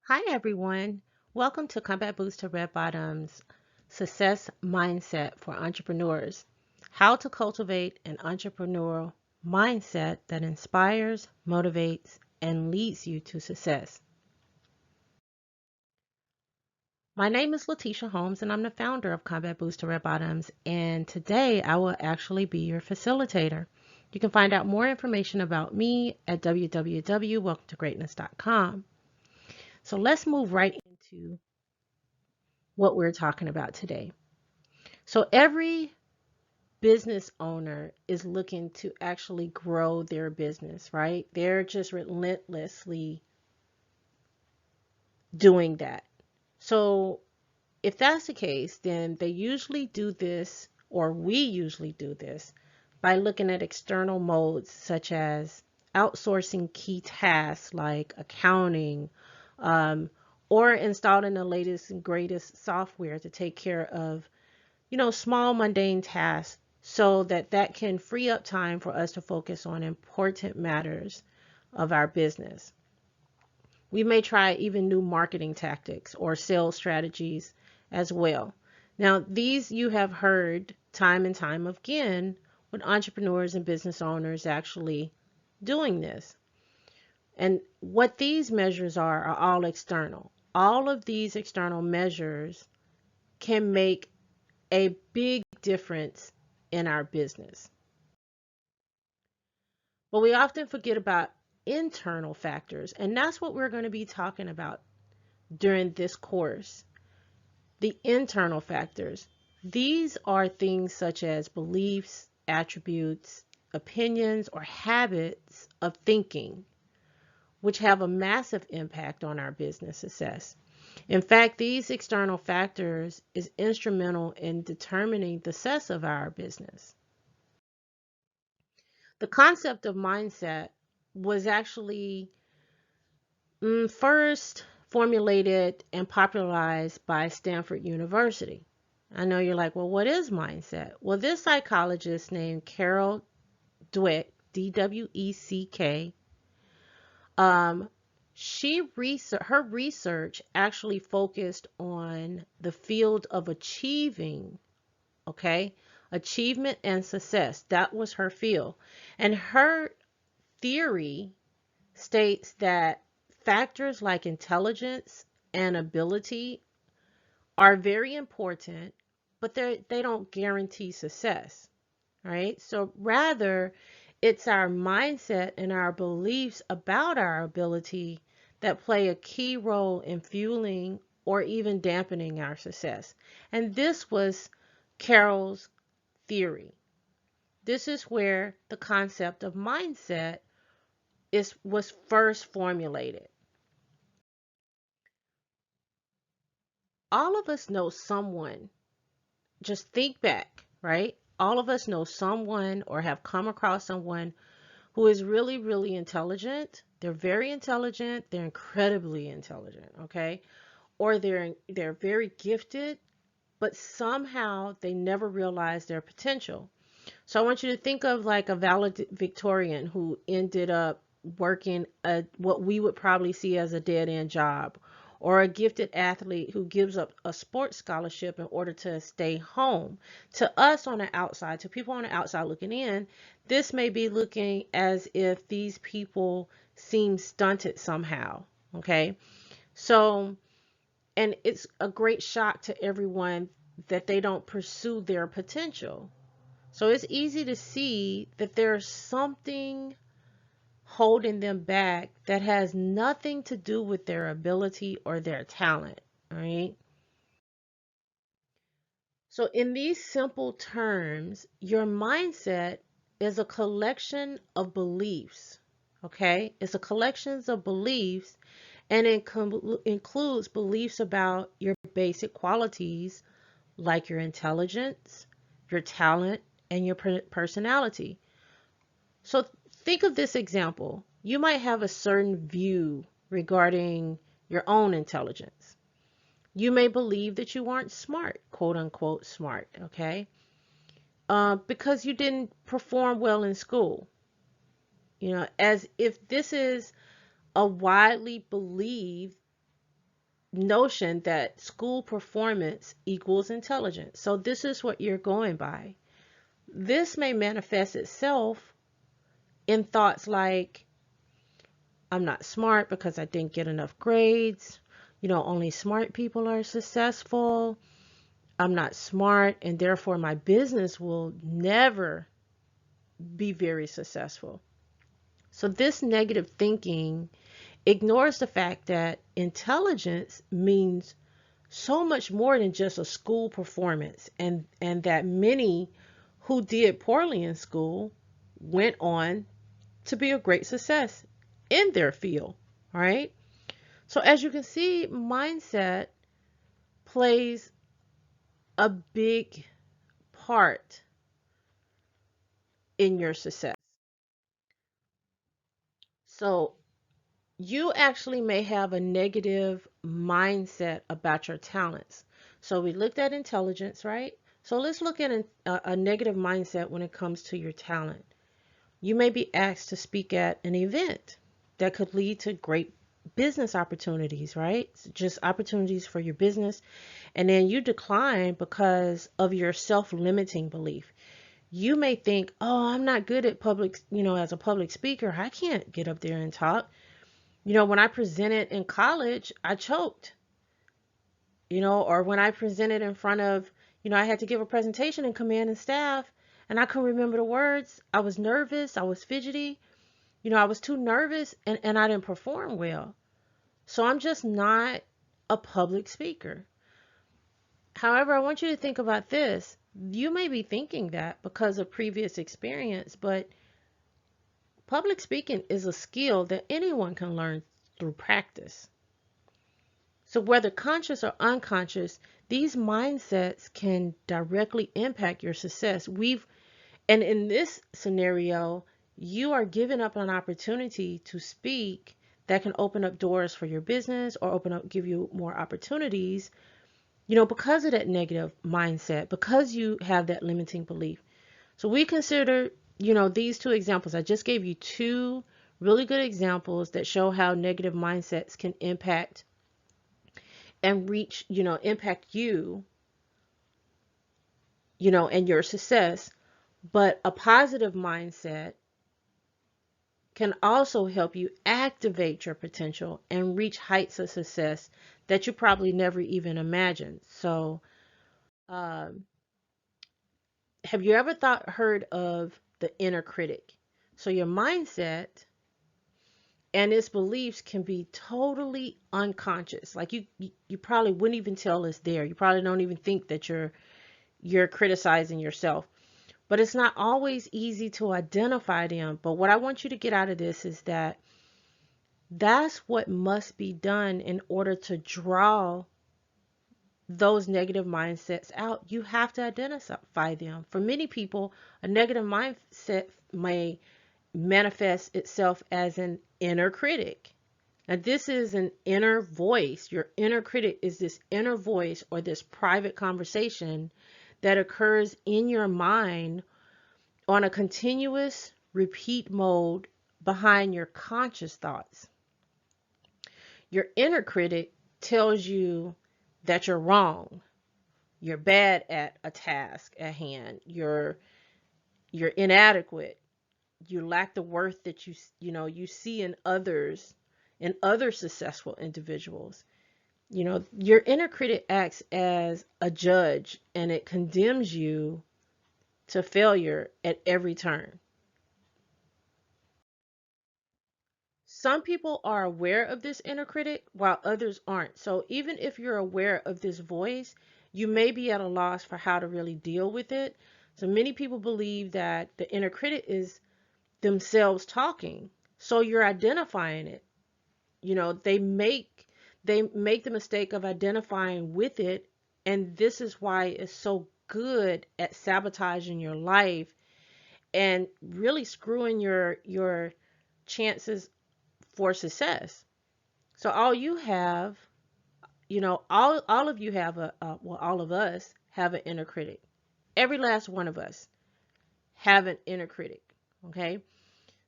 Hi, everyone. Welcome to Combat Boost to Red Bottom's Success Mindset for Entrepreneurs. How to cultivate an entrepreneurial mindset that inspires, motivates, and leads you to success. My name is Letitia Holmes, and I'm the founder of Combat Boost to Red Bottoms. And today I will actually be your facilitator. You can find out more information about me at www.welcometogreatness.com. So let's move right into what we're talking about today. So every business owner is looking to actually grow their business, right? They're just relentlessly doing that. So if that's the case, then they usually do this, or we usually do this, by looking at external modes such as outsourcing key tasks like accounting, um, or installing the latest and greatest software to take care of small mundane tasks so that can free up time for us to focus on important matters of our business. We may try even new marketing tactics or sales strategies as well. Now, these you have heard time and time again with entrepreneurs and business owners actually doing this. And what these measures are all external. All of these external measures can make a big difference in our business. But we often forget about internal factors, and that's what we're going to be talking about during this course. The internal factors. These are things such as beliefs, attributes, opinions, or habits of thinking, which have a massive impact on our business success. In fact, these external factors is instrumental in determining the success of our business. The concept of mindset was actually first formulated and popularized by Stanford University. I know you're like, well, what is mindset? Well, this psychologist named Carol Dweck, Dweck, um, her research actually focused on the field of achieving, okay, achievement and success. That was her field, and her theory states that factors like intelligence and ability are very important, but they don't guarantee success, right? So rather, it's our mindset and our beliefs about our ability that play a key role in fueling or even dampening our success. And this was Carol's theory. This is where the concept of mindset was first formulated. All of us know someone, just think back, right? All of us know someone or have come across someone who is really, really intelligent. They're very intelligent, they're incredibly intelligent, okay? Or they're very gifted, but somehow they never realize their potential. So I want you to think of like a valedictorian who ended up working what we would probably see as a dead end job, or a gifted athlete who gives up a sports scholarship in order to stay home. To us on the outside, to people on the outside looking in, this may be looking as if these people seem stunted somehow. Okay. So, and it's a great shock to everyone that they don't pursue their potential. So it's easy to see that there's something holding them back that has nothing to do with their ability or their talent, right? So in these simple terms, your mindset is a collection of beliefs, okay? It's a collection of beliefs, and it includes beliefs about your basic qualities like your intelligence, your talent, and your personality. So think of this example. You might have a certain view regarding your own intelligence. You may believe that you aren't smart, quote unquote smart, okay? Because you didn't perform well in school. As if this is a widely believed notion that school performance equals intelligence. So this is what you're going by. This may manifest itself in thoughts like, I'm not smart because I didn't get enough grades. Only smart people are successful. I'm not smart, and therefore my business will never be very successful. So this negative thinking ignores the fact that intelligence means so much more than just a school performance, and that many who did poorly in school went on to be a great success in their field, right? So as you can see, mindset plays a big part in your success. So you actually may have a negative mindset about your talents. So we looked at intelligence, right? So let's look at a negative mindset when it comes to your talent. You may be asked to speak at an event that could lead to great business opportunities, right? Just opportunities for your business. And then you decline because of your self-limiting belief. You may think, oh, I'm not good at public, as a public speaker. I can't get up there and talk. When I presented in college, I choked, or when I presented in front of, I had to give a presentation in command and staff and I couldn't remember the words. I was nervous. I was fidgety. I was too nervous and I didn't perform well. So I'm just not a public speaker. However, I want you to think about this. You may be thinking that because of previous experience, but public speaking is a skill that anyone can learn through practice. So whether conscious or unconscious, these mindsets can directly impact your success. And in this scenario, you are giving up an opportunity to speak that can open up doors for your business or give you more opportunities, because of that negative mindset, because you have that limiting belief. So we consider, these two examples. I just gave you two really good examples that show how negative mindsets can impact and impact you, and your success. But a positive mindset can also help you activate your potential and reach heights of success that you probably never even imagined. So, um, have you ever heard of the inner critic? So your mindset and its beliefs can be totally unconscious. Like you probably wouldn't even tell it's there. You probably don't even think that you're criticizing yourself. But it's not always easy to identify them. But what I want you to get out of this is that that's what must be done in order to draw those negative mindsets out. You have to identify them. For many people, a negative mindset may manifest itself as an inner critic. And this is an inner voice. Your inner critic is this inner voice or this private conversation that occurs in your mind on a continuous repeat mode behind your conscious thoughts. Your inner critic tells you that you're wrong. You're bad at a task at hand. You're inadequate. You lack the worth that you see in others, in other successful individuals. Your inner critic acts as a judge and it condemns you to failure at every turn. Some people are aware of this inner critic while others aren't. So even if you're aware of this voice, you may be at a loss for how to really deal with it. So many people believe that the inner critic is themselves talking. So you're identifying it. They make the mistake of identifying with it, and this is why it's so good at sabotaging your life and really screwing your chances for success. So all you have, all of you have all of us have an inner critic. Every last one of us have an inner critic. Okay.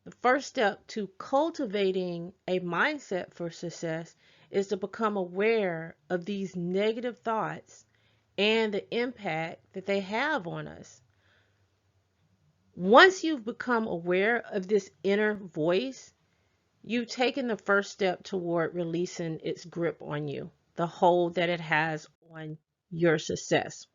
The first step to cultivating a mindset for success is to become aware of these negative thoughts and the impact that they have on us. Once you've become aware of this inner voice, you've taken the first step toward releasing its grip on you, the hold that it has on your success.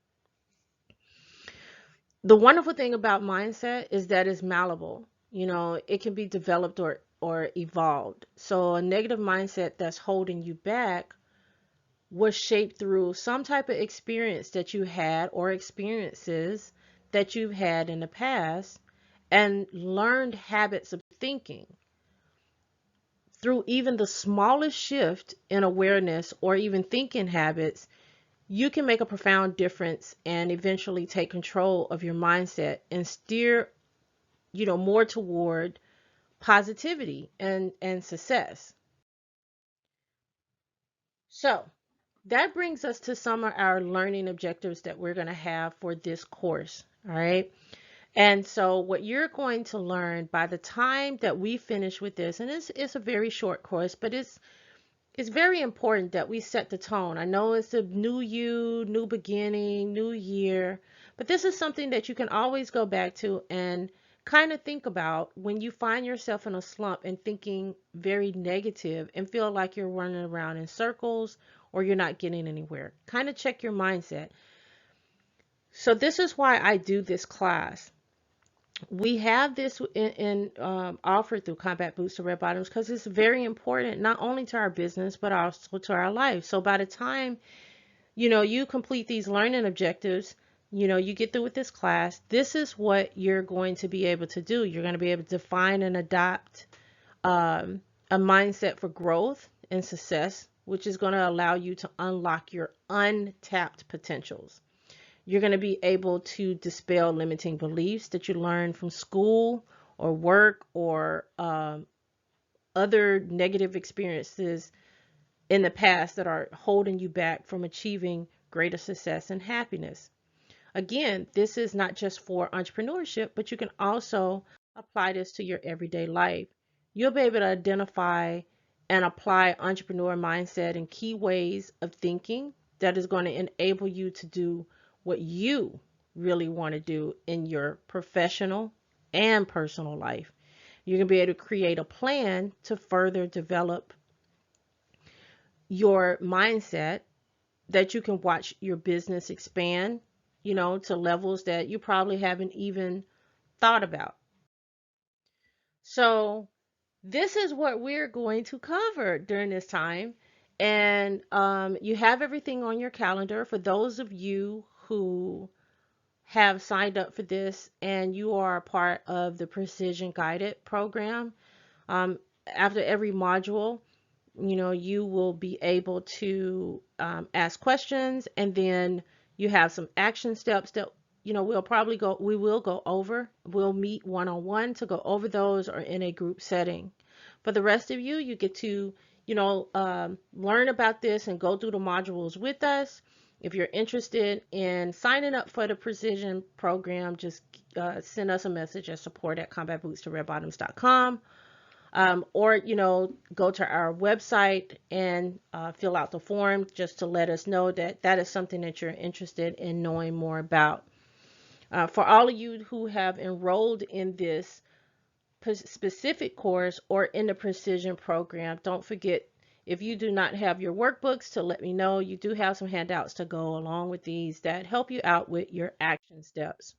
The wonderful thing about mindset is that it's malleable. It can be developed or evolved. So a negative mindset that's holding you back was shaped through some type of experience that you had or experiences that you've had in the past and learned habits of thinking. Through even the smallest shift in awareness or even thinking habits, you can make a profound difference and eventually take control of your mindset and steer, more toward positivity and success. So that brings us to some of our learning objectives that we're going to have for this course. All right. And so what you're going to learn by the time that we finish with this, and it's a very short course, but it's very important that we set the tone. I know it's a new you, new beginning, new year, but this is something that you can always go back to and kind of think about when you find yourself in a slump and thinking very negative and feel like you're running around in circles or you're not getting anywhere. Kind of check your mindset. So this is why I do this class. We have this offered through Combat Boots to Red Bottoms because it's very important not only to our business but also to our life. So by the time you complete these learning objectives, you get through with this class, this is what you're going to be able to do. You're going to be able to define and adopt a mindset for growth and success, which is going to allow you to unlock your untapped potentials. You're going to be able to dispel limiting beliefs that you learned from school or work or other negative experiences in the past that are holding you back from achieving greater success and happiness. Again, this is not just for entrepreneurship, but you can also apply this to your everyday life. You'll be able to identify and apply entrepreneur mindset in key ways of thinking that is going to enable you to do what you really want to do in your professional and personal life. You're going to be able to create a plan to further develop your mindset that you can watch your business expand, to levels that you probably haven't even thought about. So this is what we're going to cover during this time. And you have everything on your calendar for those of you who have signed up for this and you are a part of the Precision Guided program. Um, After every module, you will be able to ask questions, and then you have some action steps that we will go over. We'll meet one-on-one to go over those or in a group setting. For the rest of you, you get to learn about this and go through the modules with us. If you're interested in signing up for the Precision program, just send us a message at support@combatbootstoredbottoms.com. Or go to our website and fill out the form just to let us know that that is something that you're interested in knowing more about. For all of you who have enrolled in this specific course or in the Precision program, don't forget, if you do not have your workbooks, to let me know. You do have some handouts to go along with these that help you out with your action steps.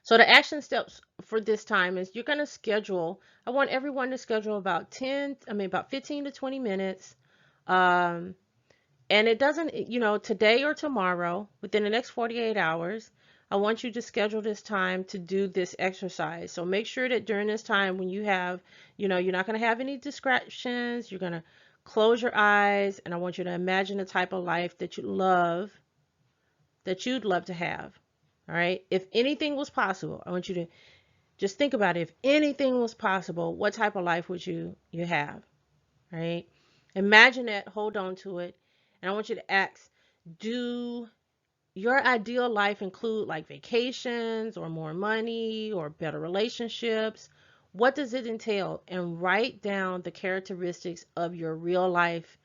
So the action steps for this time is you're going to schedule, I want everyone to schedule about 15 to 20 minutes. Um, and it doesn't, today or tomorrow, within the next 48 hours, I want you to schedule this time to do this exercise. So make sure that during this time when you have, you're not going to have any distractions. You're going to close your eyes, and I want you to imagine the type of life that you'd love to have. All right. If anything was possible, I want you to just think about it. If anything was possible, what type of life would you have? Right? Imagine that, hold on to it. And I want you to ask, do your ideal life include like vacations or more money or better relationships? What does it entail? And write down the characteristics of your real life.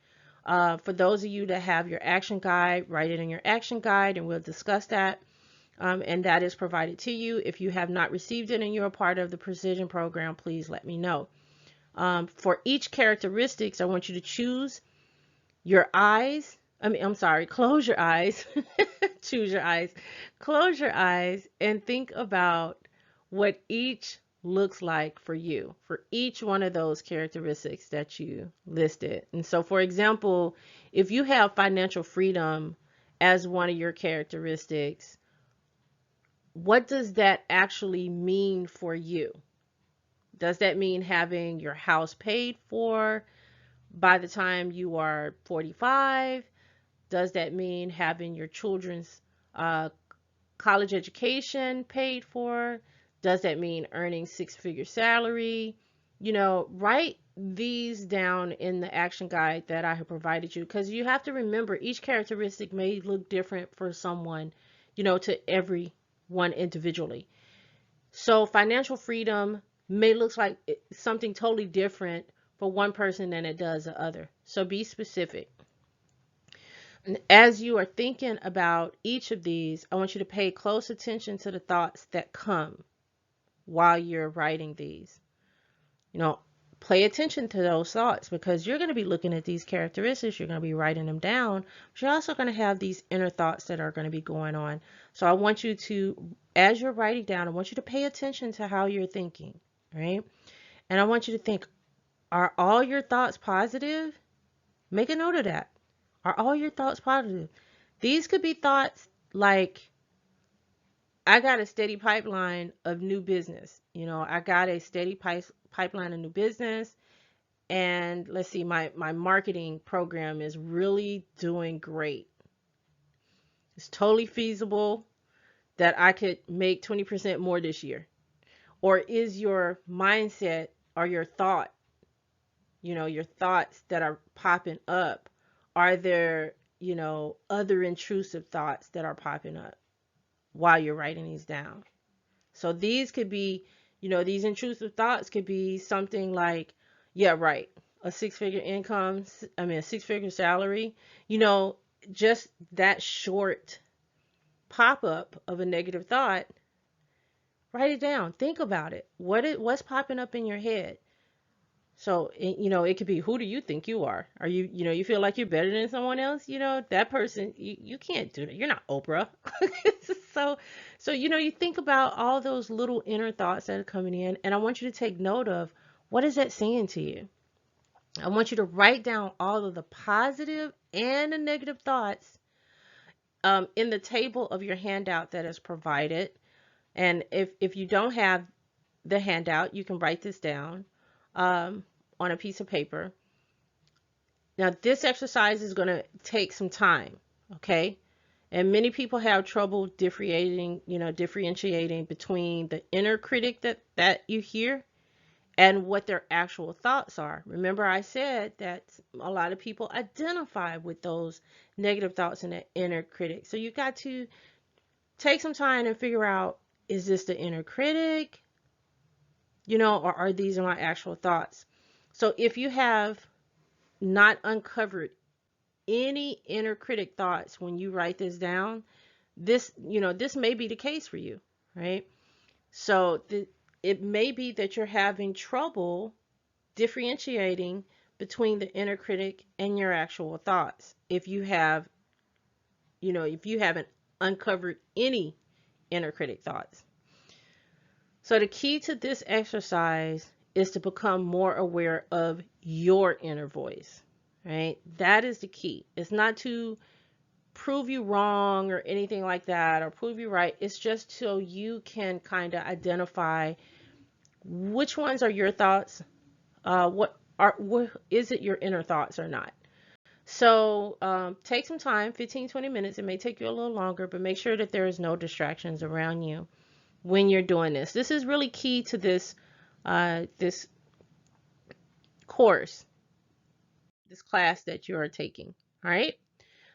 For those of you that have your action guide, write it in your action guide and we'll discuss that. And that is provided to you. If you have not received it and you're a part of the precision program, please let me know. For each characteristics, I want you to choose your eyes. I'm sorry, close your eyes. Choose your eyes. Close your eyes and think about what each looks like for you, for each one of those characteristics that you listed. And so, for example, if you have financial freedom as one of your characteristics, what does that actually mean for you? Does that mean having your house paid for by the time you are 45? Does that mean having your children's uh, college education paid for? Does that mean earning six-figure salary? Write these down in the action guide that I have provided you, because you have to remember each characteristic may look different for someone, to everyone individually. So financial freedom may look like something totally different for one person than it does the other. So be specific. And as you are thinking about each of these, I want you to pay close attention to the thoughts that come while you're writing these. You know, Pay attention to those thoughts, because you're going to be looking at these characteristics, you're going to be writing them down, but you're also going to have these inner thoughts that are going to be going on. So I want you to, as you're writing down, I want you to pay attention to how you're thinking, right? And I want you to think, are all your thoughts positive? Make a note of that. Are all your thoughts positive? These could be thoughts like, I got a steady pipeline of new business. I got a steady pipeline of new business. And let's see, my marketing program is really doing great. It's totally feasible that I could make 20% more this year. Or is your mindset or your thought, your thoughts that are popping up, are there, other intrusive thoughts that are popping up while you're writing these down? So these could be, these intrusive thoughts could be something like, yeah, right, a six-figure income, a six-figure salary, just that short pop-up of a negative thought. Write it down. Think about it. What's popping up in your head? So, it could be, who do you think you are? Are you, you feel like you're better than someone else? That person, you can't do that. You're not Oprah. So, you think about all those little inner thoughts that are coming in, and I want you to take note of, what is that saying to you? I want you to write down all of the positive and the negative thoughts in the table of your handout that is provided. And if you don't have the handout, you can write this down on a piece of paper. Now, this exercise is going to take some time, okay? And many people have trouble differentiating between the inner critic that you hear and what their actual thoughts are. Remember, I said that a lot of people identify with those negative thoughts and that inner critic. So you got to take some time and figure out, is this the inner critic? Or are these my actual thoughts? So if you have not uncovered any inner critic thoughts when you write this down, this may be the case for you, right? So it may be that you're having trouble differentiating between the inner critic and your actual thoughts. If you haven't uncovered any inner critic thoughts. So the key to this exercise is to become more aware of your inner voice, right? That is the key. It's not to prove you wrong or anything like that, or prove you right. It's just so you can kind of identify which ones are your thoughts, what is it your inner thoughts or not. So take some time, 15-20 minutes. It may take you a little longer, but make sure that there is no distractions around you when you're doing this. This is really key to this this course, this class that you are taking. All right.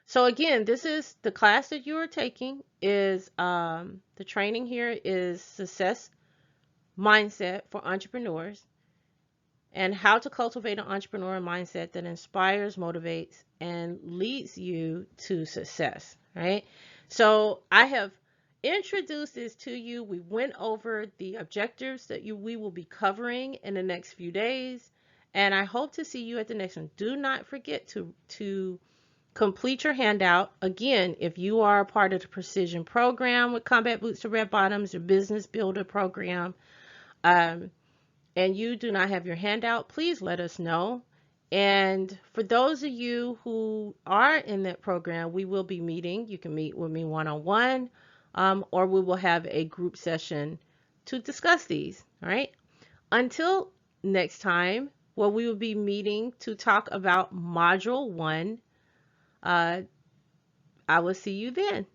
So again, this is the class that you are taking, is the training here is success mindset for entrepreneurs and how to cultivate an entrepreneurial mindset that inspires, motivates, and leads you to success, right? So I have introduced this to you. We went over the objectives that we will be covering in the next few days, and I hope to see you at the next one. Do not forget to complete your handout. Again, if you are a part of the Precision program with Combat Boots to Red Bottoms, your business builder program, um, and you do not have your handout, please let us know. And for those of you who are in that program, we will be meeting. You can meet with me one-on-one, or we will have a group session to discuss these. All right. Until next time, well, we will be meeting to talk about Module 1. I will see you then.